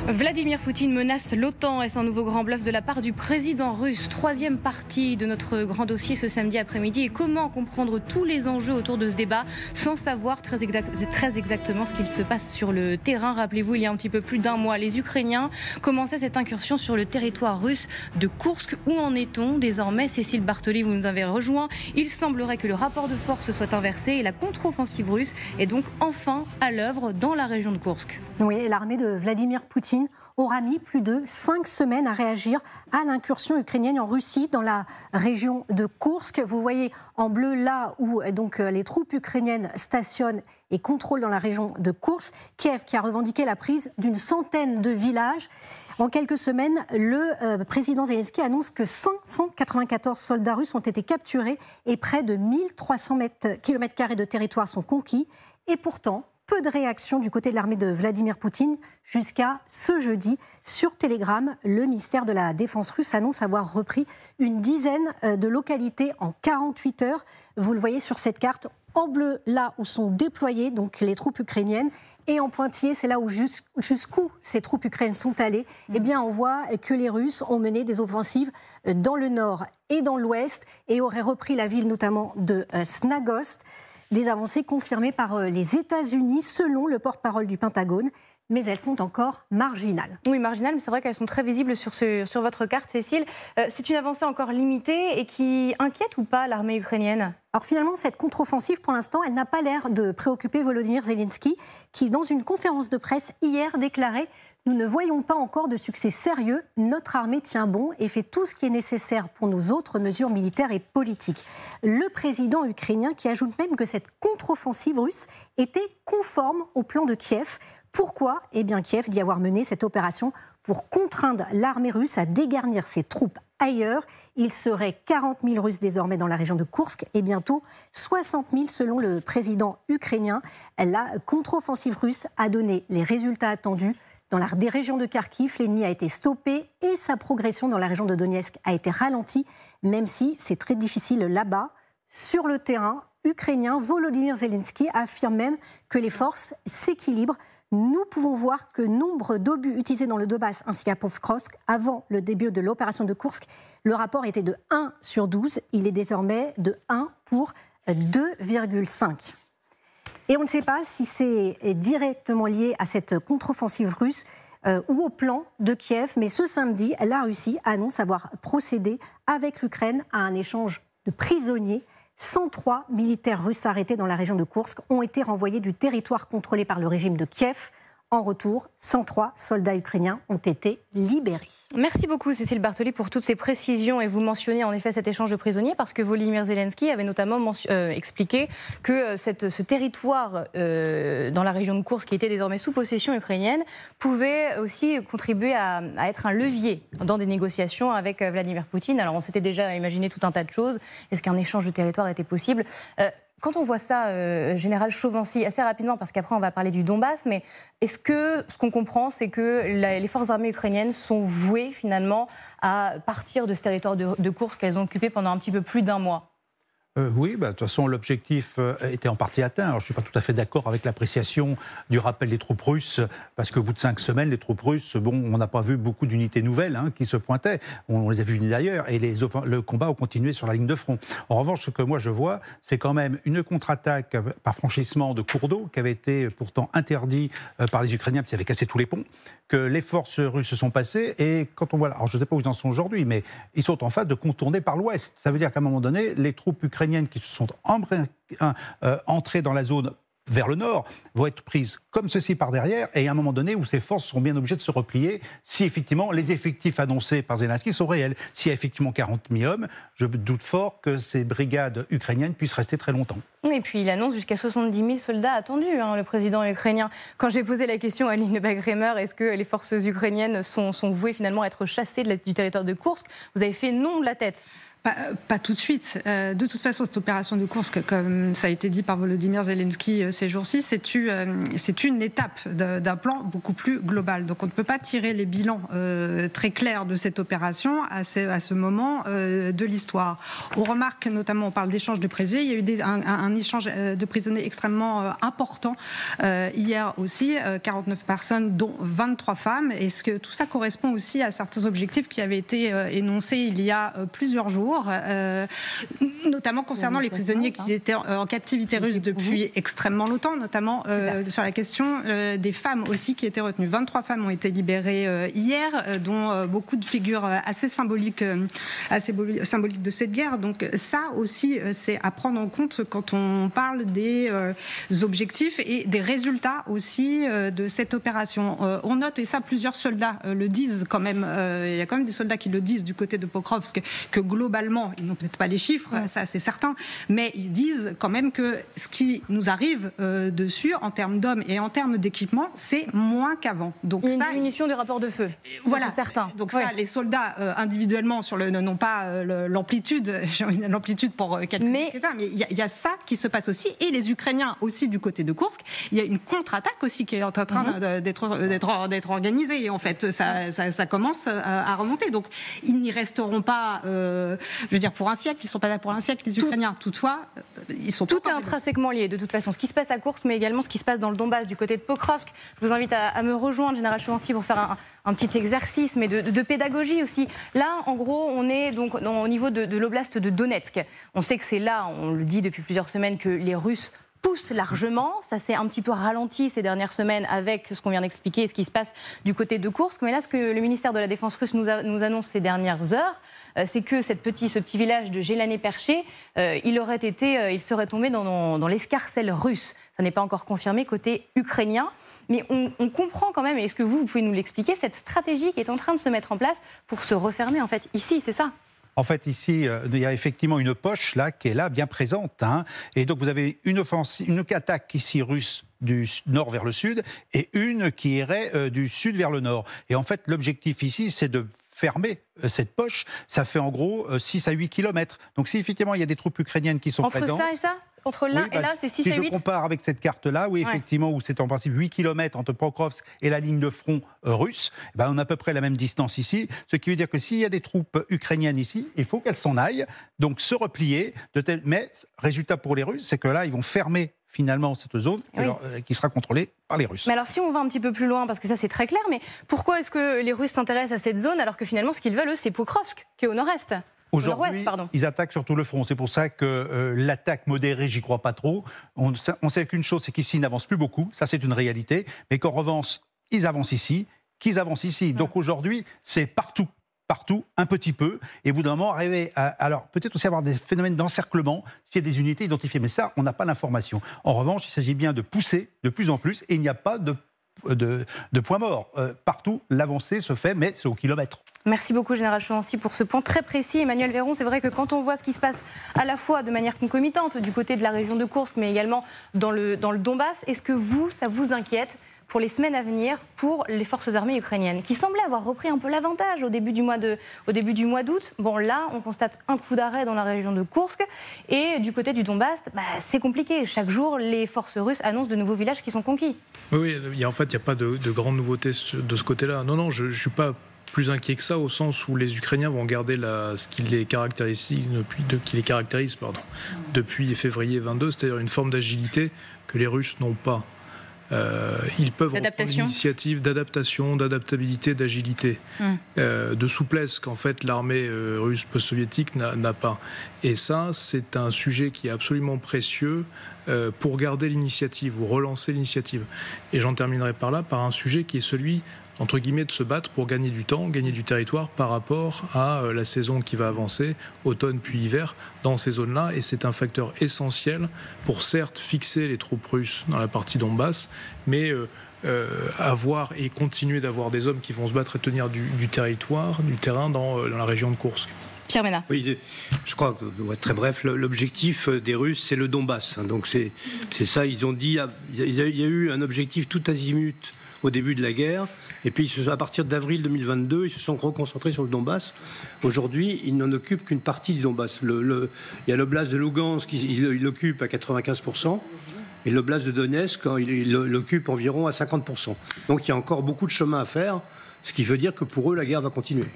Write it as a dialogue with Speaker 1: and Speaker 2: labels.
Speaker 1: Vladimir Poutine menace l'OTAN. Est-ce un nouveau grand bluff de la part du président russe? Troisième partie de notre grand dossier ce samedi après-midi. Et comment comprendre tous les enjeux autour de ce débat sans savoir très exactement ce qu'il se passe sur le terrain? Rappelez-vous, il y a un petit peu plus d'un mois, les Ukrainiens commençaient cette incursion sur le territoire russe de Koursk. Où en est-on désormais? Cécile Bartoli, vous nous avez rejoint. Il semblerait que le rapport de force soit inversé et la contre-offensive russe est donc enfin à l'œuvre dans la région de Koursk.
Speaker 2: Oui, l'armée de Vladimir Poutine aura mis plus de 5 semaines à réagir à l'incursion ukrainienne en Russie dans la région de Koursk. Vous voyez en bleu là où donc les troupes ukrainiennes stationnent et contrôlent dans la région de Koursk. Kiev qui a revendiqué la prise d'une centaine de villages. En quelques semaines, le président Zelensky annonce que 194 soldats russes ont été capturés et près de 1300 km² de territoire sont conquis. Et pourtant, peu de réactions du côté de l'armée de Vladimir Poutine jusqu'à ce jeudi. Sur Telegram, le ministère de la Défense russe annonce avoir repris une dizaine de localités en 48 heures. Vous le voyez sur cette carte, en bleu, là où sont déployées donc les troupes ukrainiennes, et en pointillé, c'est là où jusqu'où ces troupes ukrainiennes sont allées. Eh bien, on voit que les Russes ont mené des offensives dans le nord et dans l'ouest et auraient repris la ville notamment de Snagost. Des avancées confirmées par les États-Unis, selon le porte-parole du Pentagone, mais elles sont encore marginales.
Speaker 1: Oui, marginales, mais c'est vrai qu'elles sont très visibles sur votre carte, Cécile. C'est une avancée encore limitée et qui inquiète ou pas l'armée ukrainienne?
Speaker 2: Alors finalement, cette contre-offensive, pour l'instant, elle n'a pas l'air de préoccuper Volodymyr Zelensky, qui, dans une conférence de presse hier, déclarait « Nous ne voyons pas encore de succès sérieux, notre armée tient bon et fait tout ce qui est nécessaire pour nos autres mesures militaires et politiques ». Le président ukrainien qui ajoute même que cette contre-offensive russe était conforme au plan de Kiev. Pourquoi? Eh bien, Kiev dit avoir mené cette opération pour contraindre l'armée russe à dégarnir ses troupes ailleurs. Il serait 40 000 Russes désormais dans la région de Koursk et bientôt 60 000 selon le président ukrainien. La contre-offensive russe a donné les résultats attendus. Dans des régions de Kharkiv, l'ennemi a été stoppé et sa progression dans la région de Donetsk a été ralentie, même si c'est très difficile là-bas. Sur le terrain ukrainien, Volodymyr Zelensky affirme même que les forces s'équilibrent. Nous pouvons voir que nombre d'obus utilisés dans le Donbass ainsi qu'à Pokrovsk avant le début de l'opération de Koursk, le rapport était de 1 sur 12. Il est désormais de 1 pour 2,5. Et on ne sait pas si c'est directement lié à cette contre-offensive russe ou au plan de Kiev. Mais ce samedi, la Russie annonce avoir procédé avec l'Ukraine à un échange de prisonniers. 103 militaires russes arrêtés dans la région de Koursk ont été renvoyés du territoire contrôlé par le régime de Kiev. En retour, 103 soldats ukrainiens ont été libérés.
Speaker 1: Merci beaucoup Cécile Bartoli pour toutes ces précisions. Et vous mentionnez en effet cet échange de prisonniers parce que Volodymyr Zelensky avait notamment expliqué que ce territoire dans la région de Koursk qui était désormais sous possession ukrainienne pouvait aussi contribuer à être un levier dans des négociations avec Vladimir Poutine. Alors on s'était déjà imaginé tout un tas de choses. Est-ce qu'un échange de territoire était possible? Quand on voit ça, Général Chauvency, assez rapidement, parce qu'après on va parler du Donbass, mais est-ce que ce qu'on comprend, c'est que les forces armées ukrainiennes sont vouées finalement à partir de ce territoire de Koursk qu'elles ont occupé pendant un petit peu plus d'un mois?
Speaker 3: Oui, de toute façon, l'objectif était en partie atteint. Alors, je ne suis pas tout à fait d'accord avec l'appréciation du rappel des troupes russes, parce qu'au bout de 5 semaines, les troupes russes, on n'a pas vu beaucoup d'unités nouvelles qui se pointaient. On les a vues d'ailleurs, et le combat a continué sur la ligne de front. En revanche, ce que moi je vois, c'est quand même une contre-attaque par franchissement de cours d'eau, qui avait été pourtant interdit par les Ukrainiens, parce qu'ils avaient cassé tous les ponts, que les forces russes se sont passées, et quand on voit, alors je ne sais pas où ils en sont aujourd'hui, mais ils sont en phase de contourner par l'ouest. Ça veut dire qu'à un moment donné, les troupes ukrainiennes qui se sont entrées dans la zone vers le nord, vont être prises comme ceci par derrière, et à un moment donné où ces forces seront bien obligées de se replier, si effectivement les effectifs annoncés par Zelensky sont réels. S'il y a effectivement 40 000 hommes, je doute fort que ces brigades ukrainiennes puissent rester très longtemps.
Speaker 1: Et puis il annonce jusqu'à 70 000 soldats attendus, le président ukrainien. Quand j'ai posé la question à Aline Lebach-Reimer, est-ce que les forces ukrainiennes sont vouées finalement à être chassées du territoire de Koursk, vous avez fait non de la tête.
Speaker 4: Pas tout de suite. De toute façon, cette opération de Koursk, comme ça a été dit par Volodymyr Zelensky ces jours-ci, c'est une étape d'un plan beaucoup plus global. Donc on ne peut pas tirer les bilans très clairs de cette opération à ce moment de l'histoire. On remarque notamment, on parle d'échange de prisonniers, il y a eu un échange de prisonniers extrêmement important hier aussi, 49 personnes dont 23 femmes. Est-ce que tout ça correspond aussi à certains objectifs qui avaient été énoncés il y a plusieurs jours, notamment concernant les prisonniers qui étaient en captivité russe depuis extrêmement longtemps, notamment sur la question des femmes aussi qui étaient retenues. 23 femmes ont été libérées hier, dont beaucoup de figures assez symboliques de cette guerre. Donc ça aussi, c'est à prendre en compte quand on parle des objectifs et des résultats aussi de cette opération. On note, et ça plusieurs soldats le disent quand même, il y a quand même des soldats qui le disent du côté de Pokrovsk, que globalement, ils n'ont peut-être pas les chiffres, ça c'est certain, mais ils disent quand même que ce qui nous arrive dessus, en termes d'hommes et en termes d'équipement, c'est moins qu'avant. Donc
Speaker 1: il y a une diminution du rapport de feu, voilà, c'est certain.
Speaker 4: Donc ça, les soldats individuellement n'ont pas l'amplitude pour calculer, mais il y a ça qui se passe aussi, et les Ukrainiens aussi du côté de Koursk, il y a une contre-attaque aussi qui est en train d'être organisée, en fait, ça commence à remonter. Donc ils n'y resteront pas, je veux dire, pour un siècle, ils ne sont pas là pour un siècle, les Ukrainiens. Toutefois, ils sont
Speaker 1: tout est intrinsèquement lié, de toute façon. Ce qui se passe à Koursk, mais également ce qui se passe dans le Donbass, du côté de Pokrovsk. Je vous invite à me rejoindre, Général Chovancy, pour faire un petit exercice, mais de pédagogie aussi. Là, en gros, on est donc au niveau de l'oblast de Donetsk. On sait que c'est là, on le dit depuis plusieurs semaines, que les Russes pousse largement. Ça s'est un petit peu ralenti ces dernières semaines avec ce qu'on vient d'expliquer et ce qui se passe du côté de Koursk. Mais là, ce que le ministère de la Défense russe nous annonce ces dernières heures, c'est que ce petit village de Gélané-Perché, il serait tombé dans l'escarcelle russe. Ça n'est pas encore confirmé côté ukrainien. Mais on comprend quand même, et est-ce que vous pouvez nous l'expliquer, cette stratégie qui est en train de se mettre en place pour se refermer, en fait, ici, c'est ça ?
Speaker 3: En fait, ici, il y a effectivement une poche là qui est là, bien présente. Hein. Et donc, vous avez une attaque ici russe du nord vers le sud et une qui irait du sud vers le nord. Et en fait, l'objectif ici, c'est de fermer cette poche. Ça fait en gros 6 à 8 kilomètres. Donc, si effectivement, il y a des troupes ukrainiennes qui sont présentes...
Speaker 1: Entre ça et ça ? Entre là et là, c'est 6 à 8.
Speaker 3: Si je compare avec cette carte-là, oui, effectivement, où c'est en principe 8 km entre Pokrovsk et la ligne de front russe, on a à peu près la même distance ici. Ce qui veut dire que s'il y a des troupes ukrainiennes ici, il faut qu'elles s'en aillent, donc se replier. Mais résultat pour les Russes, c'est que là, ils vont fermer finalement cette zone qui sera contrôlée par les Russes.
Speaker 1: Mais alors si on va un petit peu plus loin, parce que ça c'est très clair, mais pourquoi est-ce que les Russes s'intéressent à cette zone alors que finalement ce qu'ils veulent, eux, c'est Pokrovsk, qui est au nord-est ?
Speaker 3: Aujourd'hui, ils attaquent sur tout le front. C'est pour ça que l'attaque modérée, j'y crois pas trop. On sait qu'une chose, c'est qu'ici, ils n'avancent plus beaucoup. Ça, c'est une réalité. Mais qu'en revanche, ils avancent ici, qu'ils avancent ici. Donc aujourd'hui, c'est partout, un petit peu. Et au bout d'un moment, arriver à... Alors, peut-être aussi avoir des phénomènes d'encerclement, s'il y a des unités identifiées. Mais ça, on n'a pas l'information. En revanche, il s'agit bien de pousser de plus en plus. Et il n'y a pas de points morts. Partout, l'avancée se fait, mais c'est au kilomètre.
Speaker 1: Merci beaucoup, Général Chovancy, pour ce point très précis. Emmanuel Véron, c'est vrai que quand on voit ce qui se passe à la fois de manière concomitante du côté de la région de Koursk, mais également dans le Donbass, est-ce que ça vous inquiète pour les semaines à venir pour les forces armées ukrainiennes, qui semblaient avoir repris un peu l'avantage au début du mois d'août. Bon, là, on constate un coup d'arrêt dans la région de Koursk. Et du côté du Donbass, c'est compliqué. Chaque jour, les forces russes annoncent de nouveaux villages qui sont conquis. Oui,
Speaker 5: il n'y a pas de grandes nouveautés de ce côté-là. Non, je ne suis pas plus inquiet que ça, au sens où les Ukrainiens vont garder ce qui les caractérise depuis février 22, c'est-à-dire une forme d'agilité que les Russes n'ont pas. Ils peuvent reprendre l'initiative d'adaptation, d'adaptabilité, d'agilité, de souplesse qu'en fait l'armée russe post-soviétique n'a pas. Et ça, c'est un sujet qui est absolument précieux pour garder l'initiative ou relancer l'initiative. Et j'en terminerai par un sujet qui est celui, entre guillemets, de se battre pour gagner du temps, gagner du territoire par rapport à la saison qui va avancer, automne puis hiver, dans ces zones-là. Et c'est un facteur essentiel pour certes fixer les troupes russes dans la partie Donbass, mais avoir et continuer d'avoir des hommes qui vont se battre et tenir du territoire, du terrain dans la région de Koursk.
Speaker 1: Pierre Ménard.
Speaker 6: Oui, je crois que, très bref, l'objectif des Russes, c'est le Donbass. Donc c'est ça, ils ont dit, il y a eu un objectif tout azimut au début de la guerre. Et puis, à partir d'avril 2022, ils se sont reconcentrés sur le Donbass. Aujourd'hui, ils n'en occupent qu'une partie du Donbass. Il y a l'oblast de Lugansk, il l'occupe à 95%. Et l'oblast de Donetsk, il l'occupe environ à 50%. Donc il y a encore beaucoup de chemin à faire, ce qui veut dire que pour eux, la guerre va continuer.